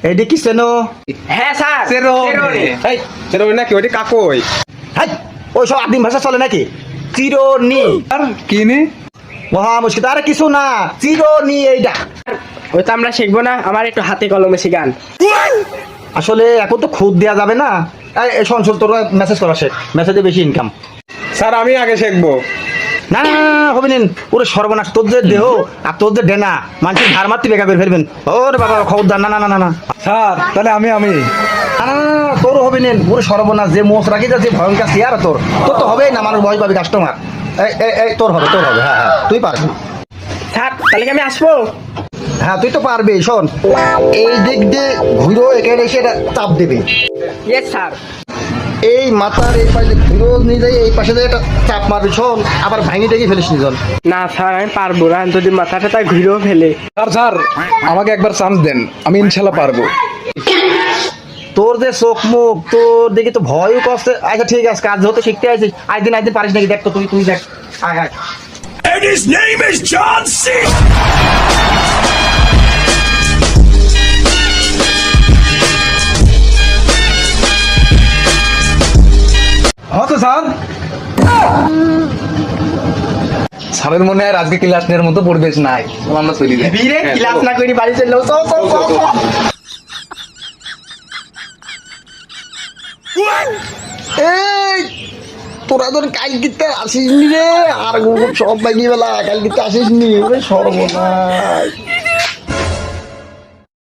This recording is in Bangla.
এইটা কি চেনো? হ্যাঁ স্যার চেরোনি। এই চেরোনি নাকি ওইটা কাকই? হাই, ওই সব আদিম ভাষা চলে নাকি? চিরনি। আর কি নে? মহা মুশকিল, আরে কিছু না, চিরনি এইটা। ওই তো আমরা শিখবো না, আমার একটু হাতে কলমে শিখান। আসলে এখন তো খুদ দেওয়া যাবে না। এই শোন শোন, তোর মেসেজ করা শেখ, মেসেজে বেশি ইনকাম। স্যার আমি আগে শিখবো। না না হবে নিন, পুরো সর্বনাশ, তোর যে দেহ আর তোর যে ডেনা, মানুষের ধার মারতে বেকা করে ফেলবেন। ওরে বাবা খবরদার, না না না না না স্যার তাহলে আমি না, তোর হবে নিন, পুরো সর্বনাশ, যে মোষ রাখি যা, যে ভয়ঙ্কর চেয়ার তোর, তোর তো হবেই না, মানুষ ভয় পাবে কাস্টমার। এই তোর হবে, হ্যাঁ হ্যাঁ, তুই পারবি। স্যার তাহলে কি আমি আসবো? হ্যাঁ তুই তো পারবি। শোন, এই দিক দিয়ে ঘুরো, এখানে এসে এটা চাপ দেবে। Yes sir. এই মাথার এই পাশে ঘুরো নিয়ে যাই, এই পাশে দিয়ে একটা চাপ মারবি। শোন, আবার ভাঙি টেঙে ফেলিস নিজন। না স্যার আমি পারবো না, যদি মাথাটা তাই ঘুরেও ফেলে। স্যার আমাকে একবার চান্স দেন, আমি ইনশাল্লাহ পারবো। তোর যে চোখ মুখ, তোর দেখি তো ভয়ও করছে। আচ্ছা ঠিক আছে, কাজ হতে শিখতে আছিস, একদিন পারিস নাকি? দেখ তো, তুই দেখ। আয় আয়। And his name is John C. হ্যাঁ তো স্যার। স্যারের মনে হয় আজকে ক্লাস নেওয়ার মতো পরিবেশ নাই, আমরা চলি যাই। ভিড়ে ক্লাস না করি বাড়ি চললো। এই তোরা তোর কালকিতে আসিস নি রে, আর সব বাগিয়ে বেলা কালকিতে আসিস নি, ওরে সর্বনাশ।